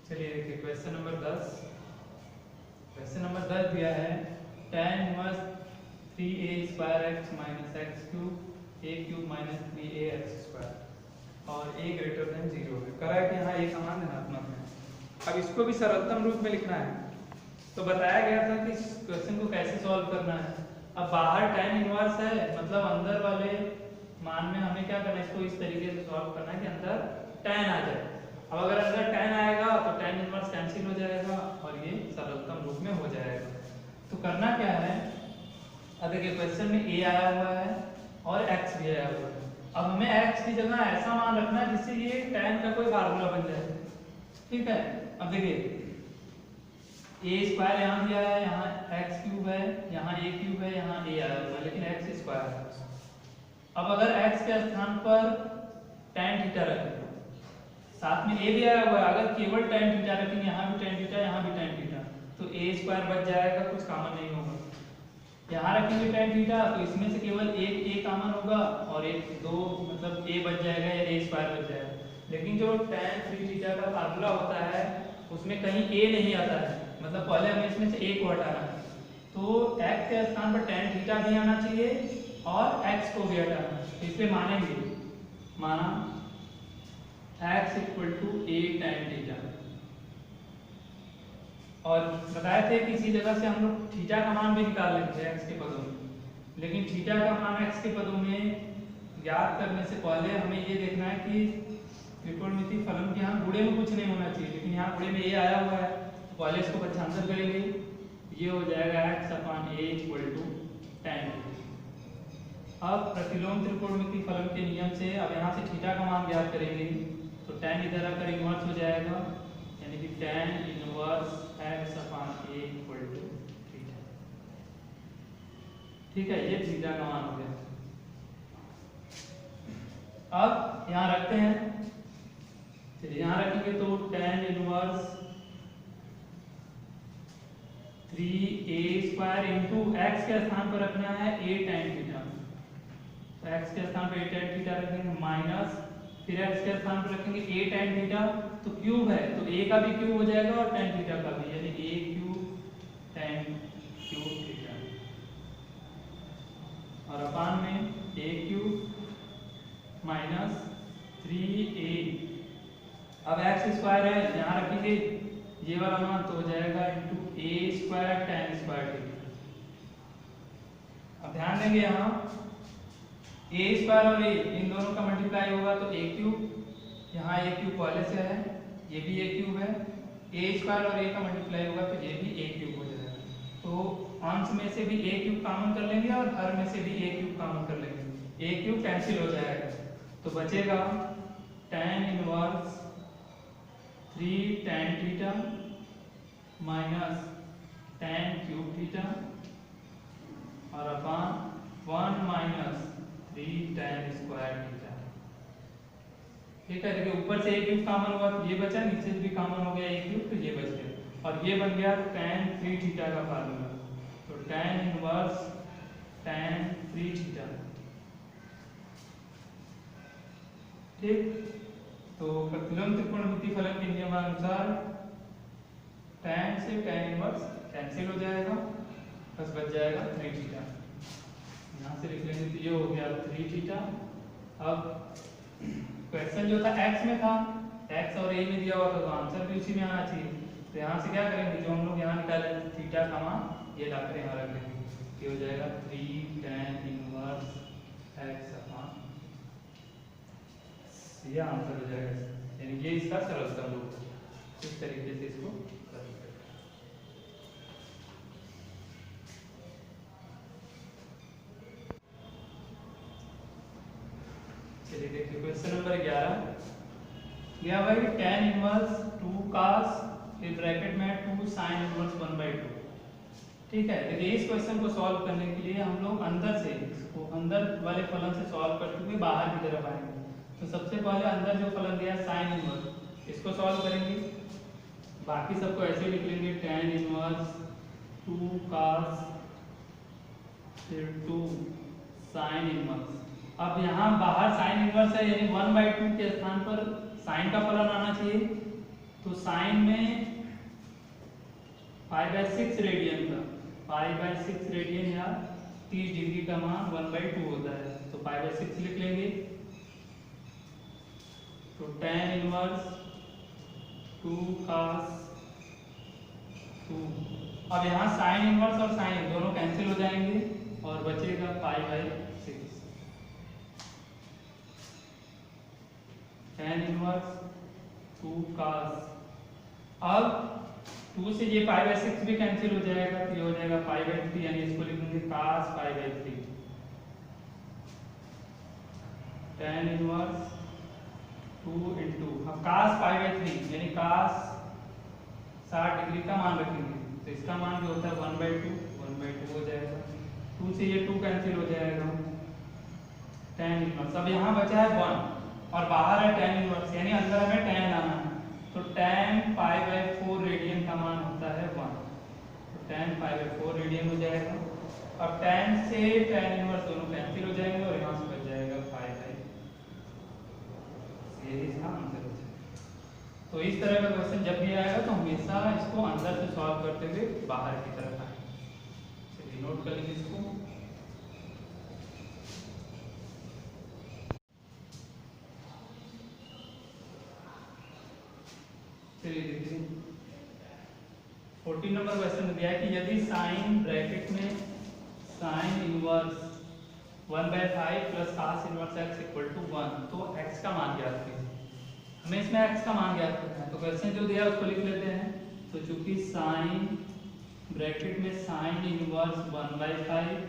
चलिए देखिए question number 10। Question number 10 दिया है tan inverse 3a square x minus x cube a cube minus 3a x square और a greater than 0 है। करा है कि यहाँ a समान धनात्मक है। अब इसको भी सरलतम रूप में लिखना है। तो बताया गया था कि इस क्वेश्चन को कैसे सॉल्व करना है। अब बाहर tan इनवर्स है, मतलब अंदर वाले मान में हमें क्या करना है, इसको इस तरीके से सॉल्व करना है कि अंदर tan आ जाए। अब अगर अंदर tan आएगा तो tan इनवर्स कैंसिल हो जाएगा और ये सरलतम रूप में हो जाएगा। तो करना क्या है, अब देखिए क्वेश्चन में a आया हुआ है और x भी आया हुआ है। अब हमें x की जगह ऐसा मान रखना है जिससे ये tan का कोई फार्मूला बन जाए। ठीक है, अब देखिए a स्क्वायर यहाँ दिया है, यहाँ x क्यूब है, यहाँ a क्यूब है, यहाँ a आया हुआ है, लेकिन x स्क्वायर है। अब अगर x के स्थान पर tan थीटा रखें, साथ में a भी आया हुआ है, अगर केवल tan थीटा रखेंगे, यहाँ भी tan थीटा, यहाँ भी tan थीटा, तो a स्क्वायर बच जाएगा, कुछ कॉमन नहीं होगा। यहाँ रखेंगे tan थीटा तो इसमें से केवल एक a कॉमन होगा और एक दो मतलब a बच जाएगा या a स्क्वायर बच जाएगा। लेकिन जो tan 3 थीटा का फार्मूला होता है उसमें कहीं a नहीं आता है, मतलब पहले हमें इसमें से a को हटाना है। तो x के स्थान पर tan थीटा भी आना चाहिए और x को भी हटाना है। तो इसलिए मानेंगे, माना x equal to a tan theta, और बताए थे कि इसी जगह से हम लोग थीटा का मान भी निकाल लेते हैं x के पदों में। लेकिन थीटा का मान x के पदों में ज्ञात करने से पहले हमें ये देखना है कि त्रिकोणमितीय फलन के यहाँ गुणे में कुछ नहीं होना चाहिए, लेकिन यहाँ गुणे में a आया हुआ है। पहले इसको पक्षांतर करेंगे, ये हो जाएगा x upon a equal to tan। अब प्रतिलोम त्रिकोणमितीय फलन के नियम से अब यहाँ से थीटा का मान ज्ञात करेंगे, तो tan इधर आकर इनवर्स हो जाएगा, यानी कि tan inverse x upon a equal to theta. ठीक है, ये थीटा का मान हो गया। अब यहाँ रखते हैं, चलिए यहाँ रखेंगे तो tan inverse 3a square into x के स्थान पर रखना है a tan थीटा, तो x के स्थान पर a tan थीटा रखेंगे माइनस, फिर x के स्थान पर रखेंगे a tan थीटा, तो क्यूब है तो a का भी क्यूब हो जाएगा और tan थीटा का भी, यानी a cube tan cube theta, और अपान में a क्यूब माइनस 3a। अब x स्क्वायर है, यहाँ रखेंगे ये वाला मान तो हो जाएगा into a square tan square theta. अब ध्यान देंगे यहाँ a स्क्वायर और a इन दोनों का मल्टीप्लाई होगा तो a क्यूब, यहाँ a क्यूब पहले से है, ये भी a क्यूब है, a स्क्वायर और a का मल्टीप्लाई होगा तो ये भी a क्यूब हो जाएगा। तो अंश में से भी a क्यूब कॉमन कर लेंगे और हर में से भी a क्यूब कॉमन कर लेंगे, a क्यूब कैंसिल हो जाएगा, तो बचेगा tan inverse 3 tan theta minus tan cube theta और अपान 1 माइनस 3 tan स्क्वायर थीटा। ठीक है, देखिए ऊपर से a क्यूब कॉमन हुआ तो ये बचा, नीचे से भी कॉमन हो गया a क्यूब तो ये बच गया, और ये बन गया tan 3 थीटा का फार्मूला। तो tan इनवर्स tan 3 थीटा। ठीक, तो प्रतिलोम त्रिकोणमितीय फलन के नियमानुसार tan से tan इनवर्स कैंसिल हो जाएगा, बस बच जाएगा 3 थीटा। यहाँ से लिख लेंगे तो ये हो गया 3 थीटा। अब क्वेश्चन जो था x में था, x और a में दिया हुआ था तो आंसर भी उसी में आना चाहिए। तो यहाँ से क्या करेंगे, जो हम लोग यहाँ निकाले थीटा का मान ये लाकर यहाँ रख लेंगे, ये हो जाएगा 3 tan इनवर्स x अपान, ये आंसर हो जाएगा, यानी ये इसका सरलतम रूप है। इस तरीके से इसको कर सकते हैं। चलिए देखिए क्वेश्चन नंबर 11 दिया हुआ है tan इनवर्स 2 cos फिर ब्रैकेट में 2 sin इनवर्स 1/2। ठीक है, देखिए इस क्वेश्चन को सॉल्व करने के लिए हम लोग अंदर से इसको अंदर वाले फलन से सॉल्व कर चुके, बाहर की तरफ आएंगे। तो सबसे पहले अंदर जो फलन दिया sin इनवर्स इसको सॉल्व करेंगे, बाकी सबको ऐसे लिख लेंगे tan इनवर्स 2 cos फिर 2 sin इनवर्स। अब यहाँ बाहर sin इनवर्स है, यानी 1/2 के स्थान पर sin का फलन आना चाहिए, तो साइन में π/6 रेडियन का π/6 रेडियन या 30 डिग्री का मान 1/2 होता है, तो π/6 लिख लेंगे। तो tan इनवर्स 2 cos 2। अब यहाँ साइन इनवर्स और साइन दोनों कैंसिल हो जाएंगे और बचेगा π/6। tan इनवर्स 2 cos, अब 2 से ये π/6 भी कैंसिल हो जाएगा, तो ये हो जाएगा π/3, यानी इसको लिखेंगे cos π/3। tan इनवर्स 2 इंटू, अब cos π/3 यानी cos 60 डिग्री का मान रखेंगे, तो इसका मान जो होता है 1/2 हो जाएगा। 2 से ये 2 कैंसिल हो जाएगा। tan इनवर्स, अब यहाँ बचा है 1 और बाहर है tan इनवर्स, यानी अंदर हमें tan लाना है, तो tan π/4 रेडियन का मान होता है 1, तो tan π/4 रेडियन हो जाएगा। अब tan से tan इनवर्स दोनों कैंसिल हो जाएंगे और यहाँ से बच जाएगा π/, यही इसका आंसर हो जाएगा। तो इस तरह का क्वेश्चन जब भी आएगा तो हमेशा इसको अंदर से सॉल्व करते हुए बाहर की तरफ आए। चलिए नोट कर लीजिए इसको। चलिए देखिए 14 नंबर क्वेश्चन दिया है कि यदि साइन ब्रैकेट में sine inverse 1/5 plus cos inverse x equal to 1, तो x का मान ज्ञात कीजिए। हमें इसमें x का मान ज्ञात करना है, तो क्वेश्चन जो दिया है उसको लिख लेते हैं। तो चूंकि साइन ब्रैकेट में sine inverse 1/5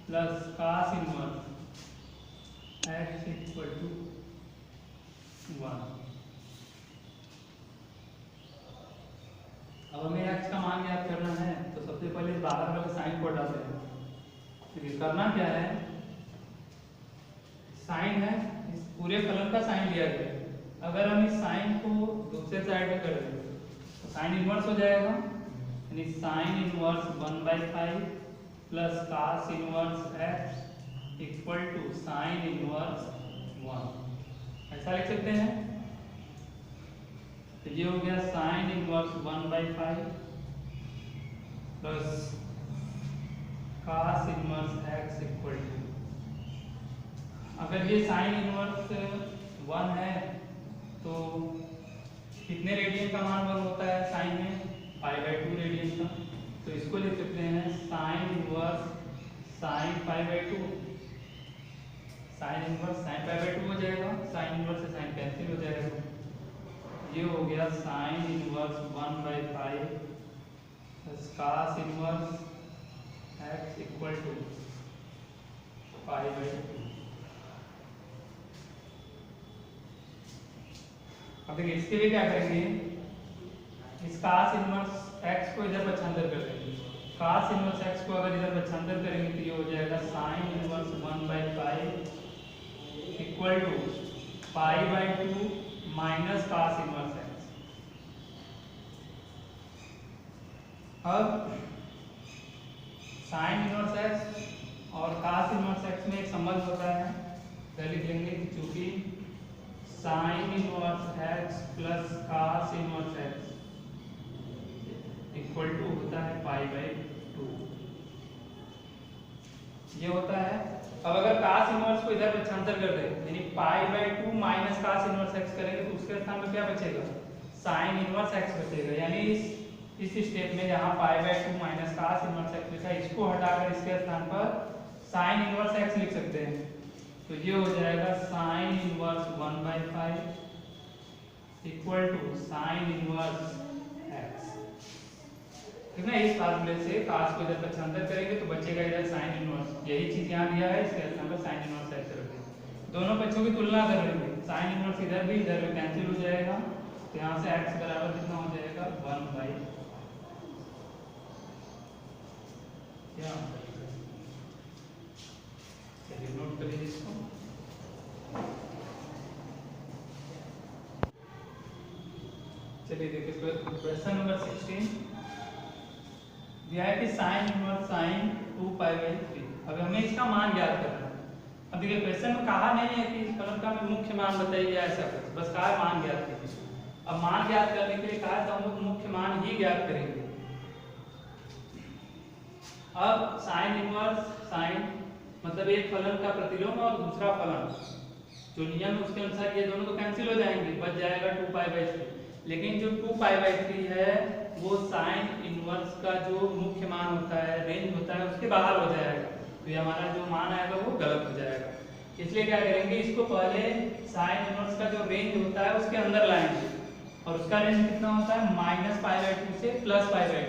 plus cos inverse x equal to 1, अब हमें x का मान ज्ञात करना है, तो सबसे पहले बाहर वाले साइन को हटा दें। तो करना क्या है, साइन है, इस पूरे फलन का साइन लिया गया है, अगर हम इस साइन को दूसरे साइड में कर दें तो साइन इनवर्स हो जाएगा, यानी sine inverse 1/5 plus cos inverse x equal to sine inverse 1, ऐसा लिख सकते हैं। तो ये हो गया sine inverse 1/5 plus cos inverse x equal to, अगर ये साइन इनवर्स 1 है तो कितने रेडियन का मान 1 होता है साइन में, π/2 रेडियन का, तो इसको लिख सकते हैं sine inverse sine π/2, sine inverse sine π/2 हो जाएगा, साइन इनवर्स से साइन कैंसिल हो जाएगा, ये हो गया sine inverse 1/5 plus cos inverse x equal to π/2। अब देखिए इसके लिए क्या करेंगे, इस cos इनवर्स x को इधर पक्षांतर कर देंगे। cos इनवर्स x को अगर इधर पक्षांतर करेंगे तो ये हो जाएगा sin inverse 1/5 equal to π/2 minus cos inverse x। अब sin इनवर्स x और cos इनवर्स x में एक संबंध होता है, पहले लिख लेंगे कि चूंकि sine inverse x plus cos inverse x equal to होता है π/2, ये होता है। अब अगर cos इनवर्स को इधर पक्षांतर कर दे, यानी π/2 माइनस cos इनवर्स x करेंगे तो उसके स्थान पर क्या बचेगा, साइन इनवर्स x बचेगा, यानी इस स्टेप में जहां π/2 माइनस cos इनवर्स x लिखा है, इसको हटाकर इसके स्थान पर साइन इनवर्स x लिख सकते हैं, तो ये हो जाएगा sine inverse 1/5 equal to sine inverse x, ठीक है। इस फार्मूले से cos को इधर पक्षांतर करेंगे तो बचेगा इधर साइन इनवर्स, यही चीज यहाँ दिया है, इसके स्थान पर साइन इनवर्स x रखेंगे। दोनों पक्षों की तुलना कर लेंगे, साइन इनवर्स इधर भी कैंसिल हो जाएगा, तो यहाँ से x बराबर कितना हो जाएगा 1/, क्या चलिए नोट कर लीजिए इसको। चलिए देखिए क्वेश्चन नंबर 16 दिया है कि साइन इनवर्स साइन 2π/3, अब हमें इसका मान ज्ञात करना है। अब देखिए क्वेश्चन में कहा नहीं है कि इस फलन का मुख्य मान बताइए ऐसा कुछ, बस कहा मान ज्ञात कीजिए। अब मान ज्ञात करने के लिए कहा है तो हम लोग मुख्य मान ही ज्ञात करेंगे। अब साइन इनवर्स साइन मतलब एक फलन का प्रतिलोम और दूसरा फलन जो नियम है उसके अनुसार ये दोनों तो कैंसिल हो जाएंगे, बच जाएगा 2π/3। लेकिन जो 2π/3 है वो साइन इनवर्स का जो मुख्य मान होता है, रेंज होता है, उसके बाहर हो जाएगा, तो ये हमारा जो मान आएगा वो गलत हो जाएगा। इसलिए क्या करेंगे, इसको पहले साइन इनवर्स का जो रेंज होता है उसके अंदर लाएंगे और उसका रेंज कितना होता है -π/2 से +π/2,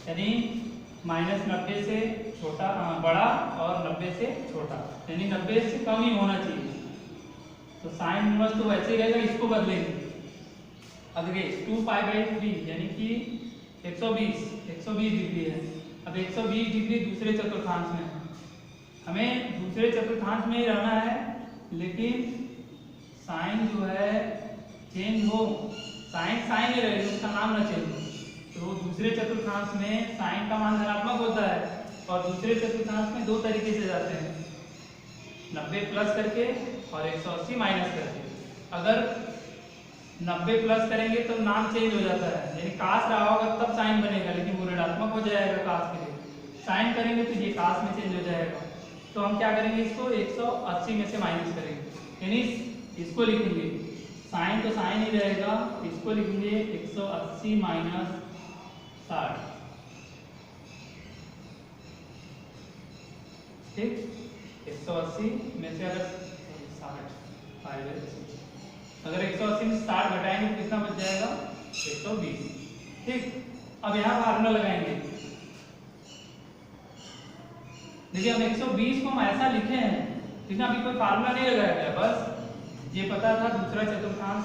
यानी -90 से छोटा बड़ा और 90 से छोटा, यानी 90 से कम ही होना चाहिए। तो साइन इनवर्स तो वैसे ही रहेगा, इसको बदलेंगे। अब देखिए 2π/3 यानी कि 120 डिग्री है। अब 120 डिग्री दूसरे चतुर्थांश में है, हमें दूसरे चतुर्थांश में ही रहना है, लेकिन साइन जो है चेंज हो, साइन ही रहेगी, उसका नाम ना चेंज हो। तो दूसरे चतुर्थांश में साइन का मान धनात्मक होता है और दूसरे चतुर्थांश में दो तरीके से जाते हैं, 90 प्लस करके और 180 माइनस करके। अगर 90 प्लस करेंगे तो नाम चेंज हो जाता है, यानी कास रहा होगा तब साइन बनेगा, लेकिन वो ऋणात्मक हो जाएगा कास के लिए। साइन करेंगे तो ये कास में चेंज हो जाएगा। तो हम क्या करेंगे, इसको 180 में से माइनस करेंगे, यानी इसको लिखेंगे, साइन तो साइन ही रहेगा, इसको लिखेंगे 180 माइनस 60, ठीक। 180 में से अगर 180 में 60 घटाएंगे तो कितना बच जाएगा 120, ठीक। अब यहाँ फार्मूला लगाएंगे। देखिए हम 120 को हम ऐसा लिखे हैं, ठीक है, अभी कोई फार्मूला नहीं लगाया गया, बस ये पता था दूसरा चतुर्थांश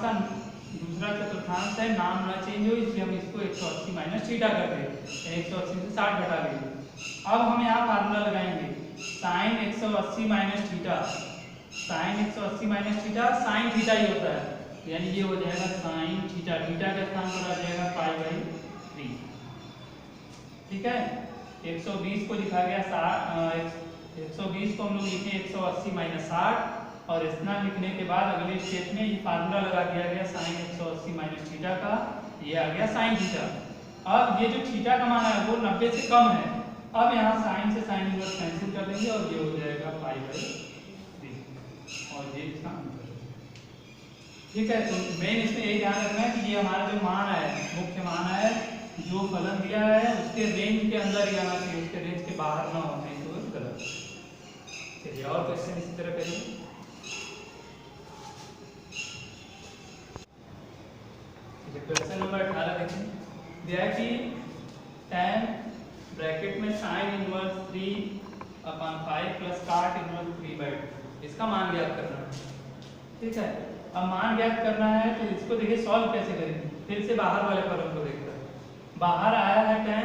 है, नाम ना चेंज हो, इसलिए हम इसको 180 माइनस थीटा कर दें, 180 से 60 घटा देंगे। अब हम यहाँ फार्मूला लगाएंगे, sine 180 minus theta, sine 180 minus theta sine theta ही होता है, यानी ये हो जाएगा साइन थीटा, थीटा के स्थान पर आ जाएगा π/3, ठीक है। 120 को लिखा गया 120 को हम लोग लिखे 180 माइनस 60 और इतना लिखने के बाद अगले स्टेप में ये फार्मूला लगा दिया गया साइन 180 माइनस थीटा का, ये आ गया साइन थीटा। अब ये जो थीटा का मान है वो 90 से कम है, अब यहाँ साइन से साइन इनवर्स कैंसिल कर देंगे और ये हो जाएगा π/3 और ये इसका आंसर, ठीक है। तो मेन इसमें यही ध्यान रखना है कि ये हमारा जो मान है, मुख्य मान है, जो फलन दिया है उसके रेंज के अंदर ही आना चाहिए, उसके रेंज के बाहर ना होना चाहिए, तो गलत। चलिए और क्वेश्चन इसी तरह करिए। क्वेश्चन नंबर 18 देखें, दिया है कि tan ब्रैकेट में sin inverse 3/5 plus cot inverse 3/2, इसका मान ज्ञात करना है, ठीक है। अब मान ज्ञात करना है तो इसको देखिए सॉल्व कैसे करेंगे, फिर से बाहर वाले फलन को देखते हैं। बाहर आया है tan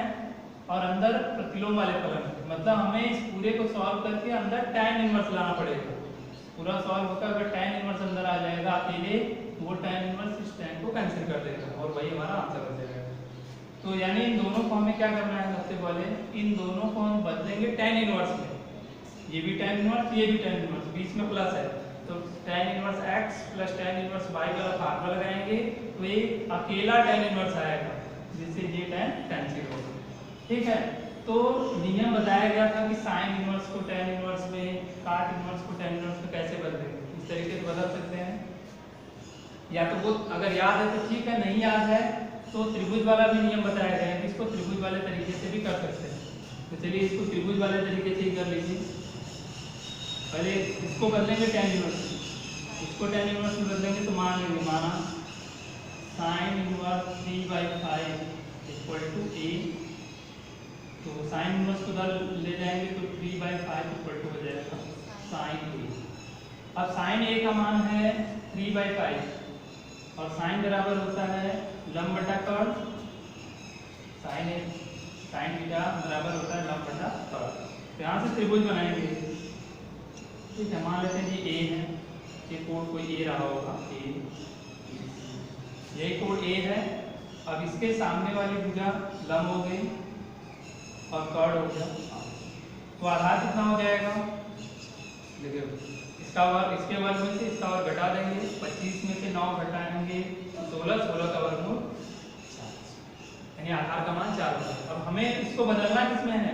और अंदर प्रतिलोम वाले फलन, मतलब हमें इस पूरे को सॉल्व करके अंदर tan इनवर्स लाना पड़ेगा। पूरा सॉल्व होकर अगर tan इनवर्स अंदर आ जाएगा अकेले, वो tan इनवर्स इस tan को कैंसिल कर देगा और वही हमारा आंसर हो जाएगा। तो यानी इन दोनों को हमें क्या करना है, सबसे पहले इन दोनों को हम बदलेंगे tan इनवर्स में, ये भी tan इनवर्स, ये भी tan इनवर्स, बीच में प्लस है तो tan inverse x plus tan inverse y वाला फार्मूला लगाएंगे तो ये अकेला tan इनवर्स आएगा, जिससे ये tan कैंसिल होगा, ठीक है। तो नियम बताया गया था कि साइन इनवर्स को tan इनवर्स में, cot इनवर्स को tan इनवर्स में कैसे बदलेंगे, इस तरीके से बदल सकते हैं। या तो वो अगर याद है तो ठीक है, नहीं याद है तो त्रिभुज वाला भी नियम बताया गया है कि इसको त्रिभुज वाले तरीके से भी कर सकते हैं। तो चलिए इसको त्रिभुज वाले तरीके से ही कर लीजिए। पहले इसको बदलेंगे tan इनवर्स, इसको tan इनवर्स में बदलेंगे तो मान लेंगे, माना sine inverse 3/5 equal to a, तो साइन इनवर्स को उधर ले जाएंगे तो 3/5 इक्वल टू हो जाएगा साइन a। अब साइन a का मान है 3/5 और साइन बराबर होता है लंब बटा कर्ण, साइन थीटा बराबर होता है लंब बटा कर्ण। तो यहाँ से त्रिभुज बनाएंगे, ठीक है। मान लेते हैं जी ए है, ये कोण कोई ए रहा होगा, ए, यही कोण ए है। अब इसके सामने वाली भुजा लंब हो गई और कर्ण हो गया, तो आधार कितना हो जाएगा, देखिए इसका वर्ग, इसके वर्ग में से इसका वर्ग घटा देंगे, 25 में से 9 घटाएंगे 16, 16 का वर्गमूल 4, यानी आधार का मान 4 होगा। अब हमें इसको बदलना किसमें है,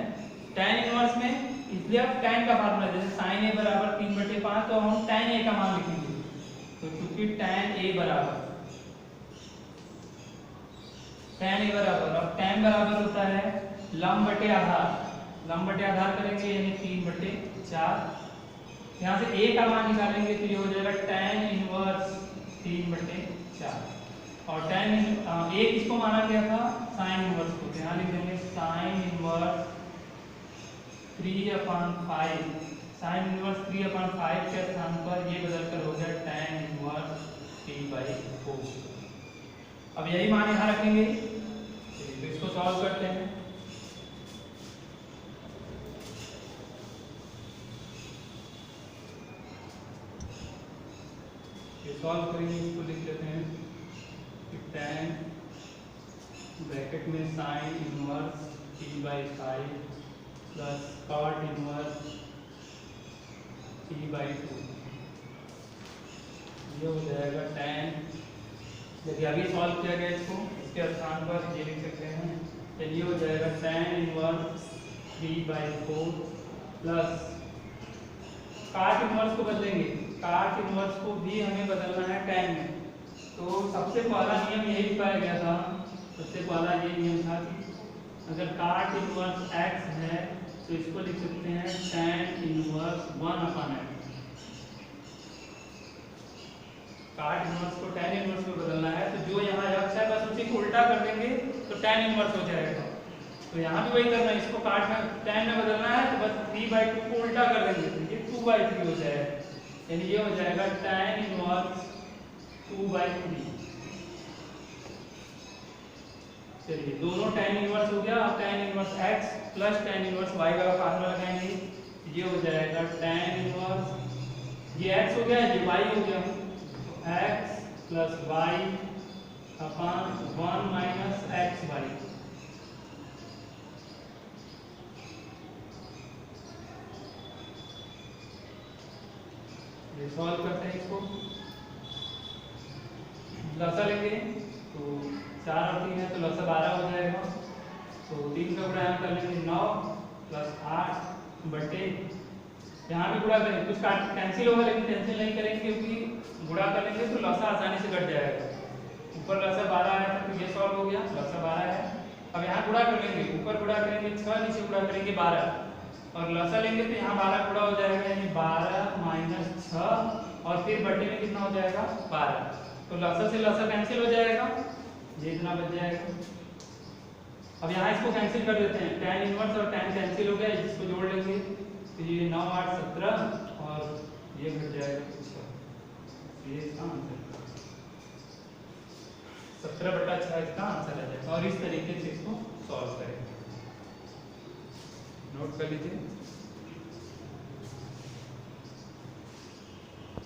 tan इनवर्स में, इसलिए अब tan का फार्मूला जैसे sin a बराबर 3/5, तो हम tan a का मान लिखेंगे। तो चूंकि tan a बराबर अब tan बराबर होता है लंब बटे आधार करेंगे यानी 3/4। यहाँ से a का मान निकालेंगे तो ये हो जाएगा tan इनवर्स 3/4, और tan a किसको माना गया था, sin इनवर्स को, यहाँ लिख देंगे sin इनवर्स 3/5, sin इनवर्स 3/5 के स्थान पर ये बदलकर हो गया tan इनवर्स 3/4। अब यही मान यहाँ रखेंगे, तो इसको सॉल्व करते हैं। ये सॉल्व करेंगे, इसको लिख लेते हैं कि tan ब्रैकेट में sin inverse 3/5 plus cot inverse 3/2, ये हो जाएगा tan, यदि अभी सॉल्व किया गया इसको, इसके स्थान पर ये लिख सकते हैं, चलिए हो जाएगा tan inverse 3/4 plus cot inverse को बदलेंगे, cot इनवर्स को भी हमें बदलना है tan में। तो सबसे पहला नियम यही पाया गया था, सबसे पहला ये नियम था कि अगर cot इनवर्स x है तो इसको लिख सकते हैं tan inverse 1/x। cot inverse को tan इनवर्स में बदलना है, तो जो यहाँ x है बस उसी को उल्टा कर देंगे तो tan इनवर्स हो जाएगा। तो यहाँ भी वही करना है, इसको cot में tan में बदलना है तो बस 3/2 को उल्टा कर देंगे तो ये 2/3 हो जाएगा, यानी ये हो जाएगा tan इनवर्स 2/3। चलिए दोनों tan इनवर्स हो गया, अब tan inverse x plus tan inverse y का फार्मूला लगाएंगे, ये हो जाएगा tan इनवर्स, ये x हो गया, ये y हो गया, x plus y upon 1 minus xy। ये सॉल्व करते हैं, इसको लसा लेंगे तो 4 और 3 है तो लसा 12 हो जाएगा, तो 3 का गुणा कर लेंगे 9 प्लस 8 बटे, यहाँ भी गुणा करेंगे, कुछ कैंसिल होगा लेकिन कैंसिल नहीं करेंगे क्योंकि गुणा करेंगे तो लसा आसानी से कट जाएगा। ऊपर लसा 12 आया था तो ये सॉल्व हो गया, लसा 12 है। अब यहाँ गुणा कर लेंगे, ऊपर गुणा करेंगे 6, नीचे गुणा करेंगे 12, और लसा लेंगे तो यहाँ 12 गुणा हो जाएगा यानी 12 माइनस 6, और फिर बटे में कितना हो जाएगा 12, तो लसा से लसा कैंसिल हो जाएगा, ये इतना बच जाएगा। अब यहाँ इसको कैंसिल कर देते हैं, tan इनवर्स और tan कैंसिल हो गया, इसको जोड़ लेंगे तो ये 9 8 17 और ये घट जाएगा 6, ये इसका आंसर 17/6 इसका आंसर आ जाएगा। और इस तरीके से इसको सॉल्व करेंगे, नोट कर लीजिए।